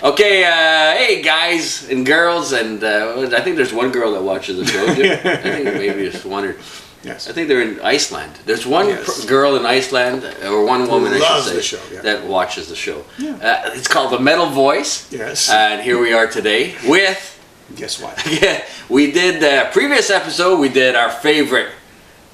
Okay, hey guys and girls, and I think there's one girl that watches the show. Jim. I think maybe just one or. Yes. I think they're in Iceland. There's one girl in Iceland, or one woman, I should say, the show, that watches the show. Yeah. It's called The Metal Voice. Yes. And here we are today with. Guess what? Yeah, we did previous episode. We did our favorite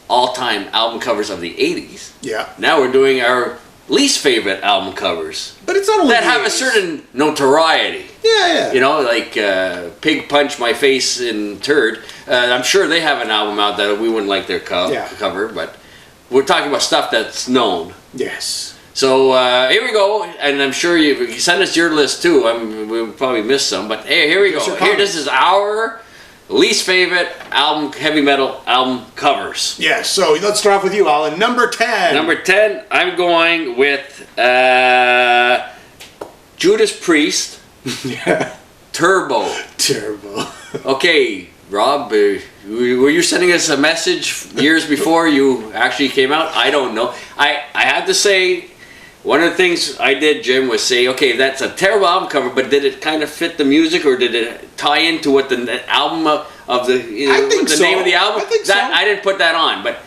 all-time album covers of the '80s. Yeah. Now we're doing our least favorite album covers. But it's not only that have a certain notoriety. Yeah. You know, like Pig Punch My Face in Turd. I'm sure they have an album out that we wouldn't like their cover, but we're talking about stuff that's known. Yes. So here we go, and I'm sure you send us your list too. We'll probably miss some, but hey, here we go. Here, this is our least favorite album, heavy metal album covers. Yeah, so let's start off with you, Alan. Number 10. Number 10, I'm going with Judas Priest. Yeah. Turbo. Okay, Rob, were you sending us a message years before you actually came out? I don't know. I had to say, one of the things I did, Jim, was say, okay, that's a terrible album cover, but did it kind of fit the music, or did it tie into what the album of the name of the album? I think so. I didn't put that on, but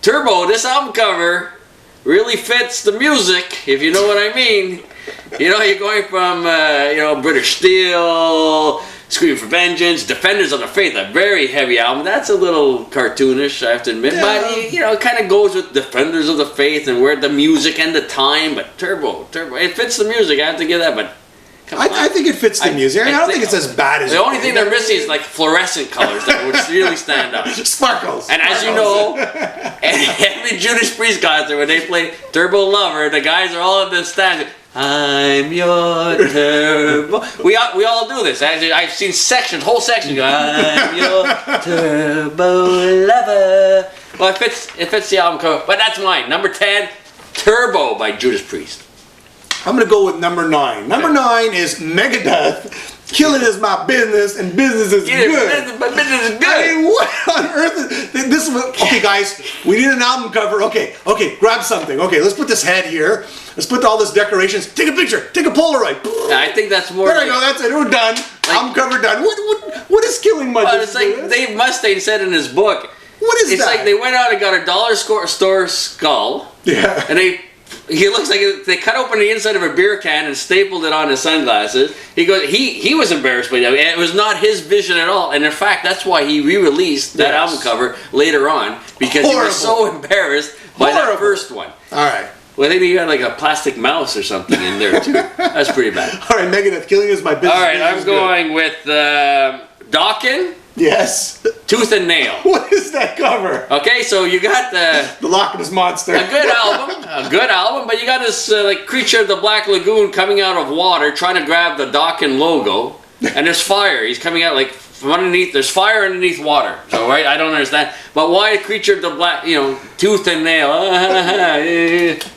Turbo, this album cover really fits the music, if you know what I mean. You know, you're going from British Steel, Scream for Vengeance, Defenders of the Faith, a very heavy album. That's a little cartoonish, I have to admit. Yeah. But, it kind of goes with Defenders of the Faith and where the music and the time. But Turbo, it fits the music, I have to give that. But I think it fits the music. I don't think it's as bad as... The only thing they're missing is like fluorescent colors that would really stand out. Sparkles. And as you know, every Judas Priest concert, when they play Turbo Lover, the guys are all in the stands. I'm your turbo. We all do this. Actually, I've seen whole sections go, I'm your turbo lover. Well, it fits the album cover, but that's mine. Number 10, Turbo by Judas Priest. I'm going to go with number 9. Number 9 is Megadeth. Killing is my business, and business is good. But business is good. I mean, what on earth is this? Okay, guys, we need an album cover. Okay, grab something. Okay, let's put this head here. Let's put all this decorations. Take a picture. Take a Polaroid. I think that's more. There we go. That's it. We're done. Album cover done. What is killing my business? It's like Dave Mustaine said in his book. What is that? It's like they went out and got a dollar store skull. Yeah. And he looks like they cut open the inside of a beer can and stapled it on his sunglasses. He goes, he was embarrassed by that. It was not his vision at all. And in fact, that's why he re-released that album cover later on, because he was so embarrassed by that first one. All right. Well, I think he had like a plastic mouse or something in there too. That's pretty bad. All right, Megadeth, Killing is my business. All right, I'm going with Dawkins. Yes. Tooth and Nail. What is that cover? Okay, so you got the Loch Ness Monster. A good album, but you got this creature of the Black Lagoon coming out of water, trying to grab the Dawkins logo, and there's fire. He's coming out like from underneath. There's fire underneath water. So right, I don't understand. But why a creature of the black, Tooth and Nail?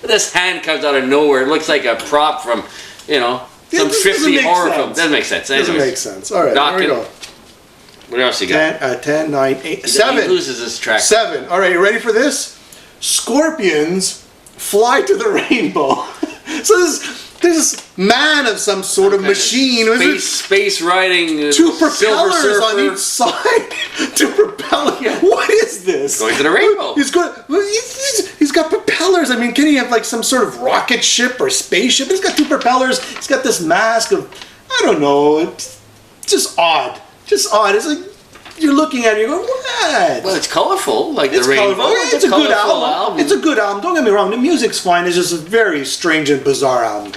This hand comes out of nowhere. It looks like a prop from, some 50 horror film. Doesn't make sense. Doesn't make sense. All right, Dawkins. here we go. What else you got? 10, 9, 8, 7. He loses his track. 7. All right, you ready for this? Scorpions fly to the rainbow. So this man of some sort of machine. Space riding. Two propellers on each side. Two propellers. Yeah. What is this? Going to the rainbow. He's got propellers. I mean, can he have like some sort of rocket ship or spaceship? He's got two propellers. He's got this mask of, I don't know. It's just odd. It's like you're looking at it, you're going, what? Well, it's colorful, like it's the rainbow. Colorful. It's a good album. It's a good album. Don't get me wrong. The music's fine. It's just a very strange and bizarre album.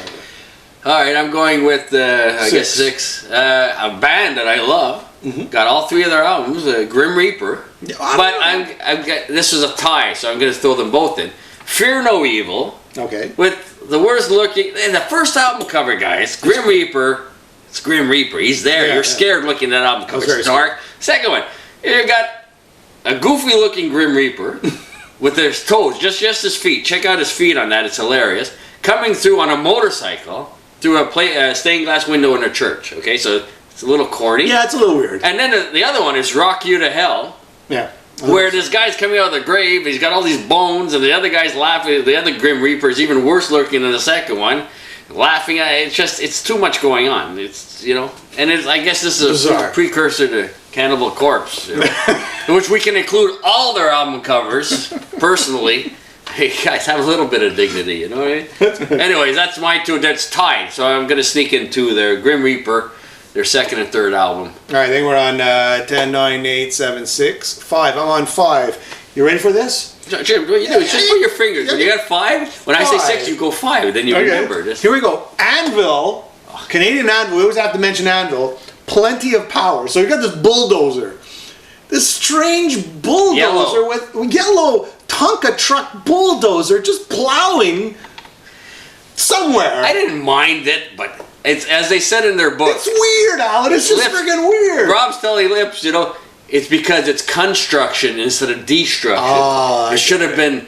All right, I'm going with I guess 6. A band that I love. Mm-hmm. Got all 3 of their albums. Grim Reaper. But this is a tie, so I'm going to throw them both in. Fear No Evil. Okay. With the worst looking. And the first album cover, guys. Grim Reaper. It's Grim Reaper. He's there. You're scared looking at that album cover. It's dark. Second one, you got a goofy looking Grim Reaper with his toes, just his feet. Check out his feet on that. It's hilarious. Coming through on a motorcycle through a stained glass window in a church. Okay, so it's a little corny. Yeah, it's a little weird. And then the other one is Rock You to Hell. Yeah. Where this guy's coming out of the grave, he's got all these bones, and the other guy's laughing. The other Grim Reaper is even worse looking than the second one. laughing at it. It's too much going on. It's, you know, and I guess this is Bizarre. a precursor to Cannibal Corpse, you know, in which we can include all their album covers. Personally, hey guys, have a little bit of dignity, you know what I mean? Anyways, that's my two. That's tied. So I'm gonna sneak in two there. Grim Reaper, their second and third album. All right, I think we're on 10, 9, 8, 7, 6, 5. I'm on 5. You ready for this? Jim, what you do is just put your fingers. When you got 5, when I say 6, you go 5. Then you remember this. Here we go. Anvil, Canadian Anvil. We always have to mention Anvil. Plenty of power. So you got this bulldozer, this strange bulldozer with yellow Tonka truck bulldozer just plowing somewhere. I didn't mind it, but it's as they said in their book. It's weird, Alan. It's just friggin' weird. Rob's telling Lips, you know, it's because it's construction instead of destruction. Oh, it should have been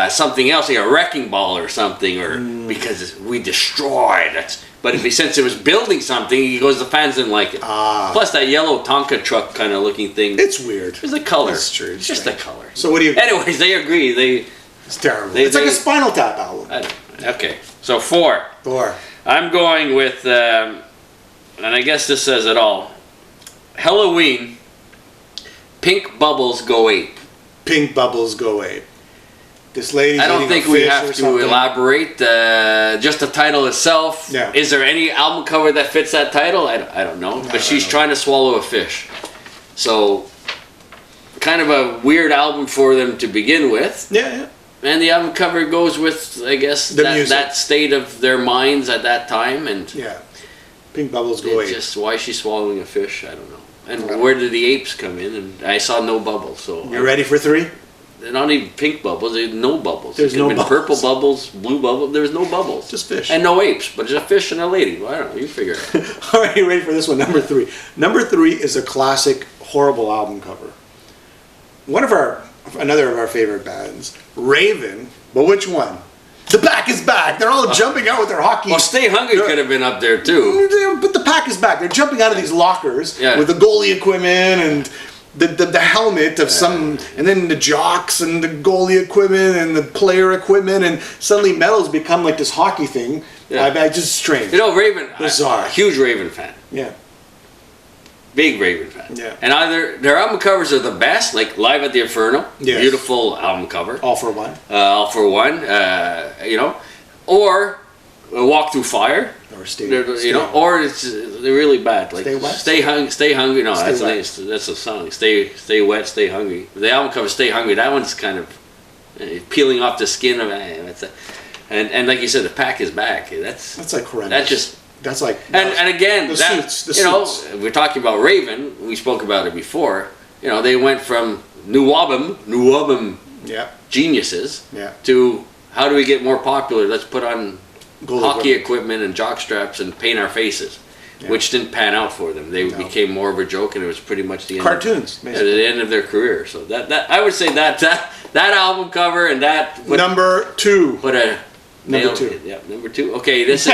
something else, like a wrecking ball or something, or because we destroyed it. But since it was building something, he goes, the fans didn't like it. Plus that yellow Tonka truck kind of looking thing. It's weird. It's the color. It's true. It's just the color. So what do you... Anyways, they agree. It's terrible. It's like a Spinal Tap album. Okay, so 4. 4. I'm going with, and I guess this says it all. Halloween, Pink Bubbles Go Ape. Pink Bubbles Go Ape. This lady. I don't think we have to elaborate. Just the title itself. Yeah. Is there any album cover that fits that title? I don't know. But she's trying to swallow a fish. So, kind of a weird album for them to begin with. Yeah. And the album cover goes with, I guess, that state of their minds at that time. And yeah. Pink Bubbles Go Ape. Just why she's swallowing a fish, I don't know. And where did the apes come in? And I saw no bubbles. So you ready for 3? They're not even pink bubbles. There's no bubbles. There's no bubbles. Purple bubbles, blue bubbles. There's no bubbles. Just fish. And no apes, but just a fish and a lady. Well, I don't know. You figure it out. All right, you ready for this one? Number 3. Number 3 is a classic, horrible album cover. Another of our favorite bands, Raven. But which one? The Pack is Back. They're all jumping out with their hockey. Well, Stay Hungry could have been up there too. But the Pack is Back. They're jumping out of these lockers with the goalie equipment and the helmet of some, and then the jocks and the goalie equipment and the player equipment, and suddenly metal's become like this hockey thing. I just strange. You know, Raven. Bizarre. Huge Raven fan. Yeah. Big Raven fan. Yeah. And either their album covers are the best, like Live at the Inferno. Yes. Beautiful album cover. All for One. All for One. You know, or Walk Through Fire. Or Stay or they're really bad. Like Stay Wet? Stay Hungry. No, Stay that's a song. Stay Wet, Stay Hungry. The album cover Stay Hungry. That one's kind of peeling off the skin of it. And like you said, the Pack is Back. That's like horrendous. That's like and again the that suits, we're talking about Raven. We spoke about it before. You know, they went from new album geniuses to how do we get more popular? Let's put on hockey equipment and jock straps and paint our faces, which didn't pan out for them. They became more of a joke, and it was pretty much the end cartoons. The end of their career. So that I would say that album cover and that number 2. Number 2. Yeah, number 2. Okay, this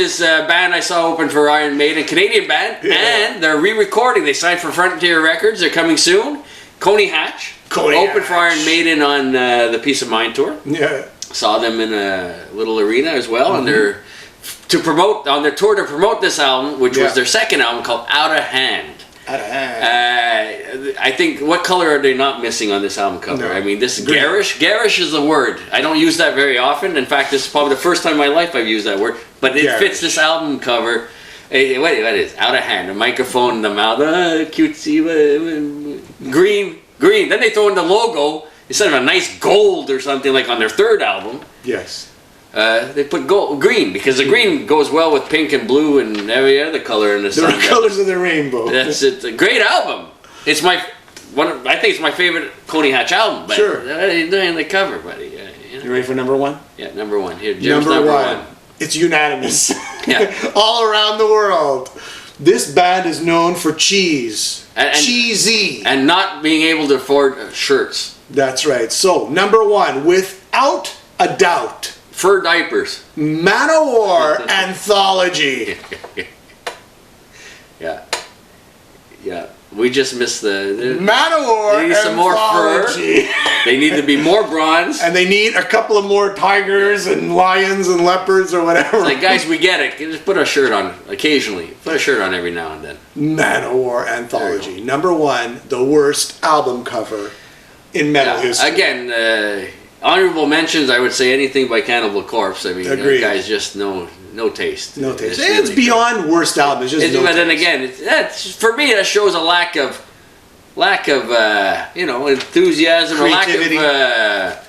is a band I saw open for Iron Maiden, Canadian band, and they're re-recording. They signed for Frontier Records. They're coming soon. Coney Hatch. Open for Iron Maiden on the Peace of Mind tour. Yeah. Saw them in a little arena as well, and they're on their tour to promote this album, which was their second album called Out of Hand. I think, what color are they not missing on this album cover? No. I mean, this garish. Garish is a word. I don't use that very often. In fact, this is probably the first time in my life I've used that word. But it fits this album cover. What is Out of Hand? A microphone in the mouth. Cutesy. Green. Then they throw in the logo instead of a nice gold or something like on their third album. Yes. They put green because the green goes well with pink and blue and every other color in the sun. The colors of the rainbow. That's it. A great album. It's I think it's my favorite Coney Hatch album. But sure. Doing the cover, buddy. You ready for number 1? Yeah, number 1. Here, Jim's number one. It's unanimous. Yeah. All around the world. This band is known for cheese. Cheesy. And not being able to afford shirts. That's right. So, number 1, without a doubt. Fur diapers. Manowar Anthology. Yeah. We just missed the Manowar they need some more fur. Anthology. They need to be more bronze. And they need a couple of more tigers and lions and leopards or whatever. It's like, guys, we get it. Just put a shirt on occasionally. Put a shirt on every now and then. Manowar Anthology. Number 1, the worst album cover in metal history. Again, honorable mentions, I would say anything by Cannibal Corpse. I mean, Agreed. guys, just no taste. No taste. It's It's beyond worst album. It's just no but then taste. again, that's, for me, that shows a lack of enthusiasm, Creativity. or lack of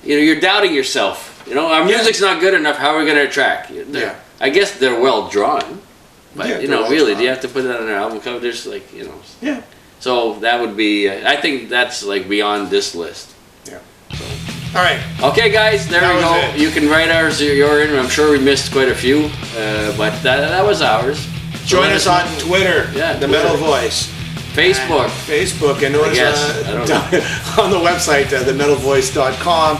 you're doubting yourself. Our music's not good enough. How are we going to attract? Yeah. I guess they're well drawn, but Yeah, they're well really, drawn. do you have to put that on an album cover? There's Yeah. So that would be. I think that's like beyond this list. Yeah. All right. Okay, guys, there That we was go. it. You can write ours. You're in. I'm sure we missed quite a few, but that was ours. So Join let us on Twitter. Yeah, The Twitter. Metal Voice. Facebook. Facebook. And notice guess. I don't know. on the website, themetalvoice.com.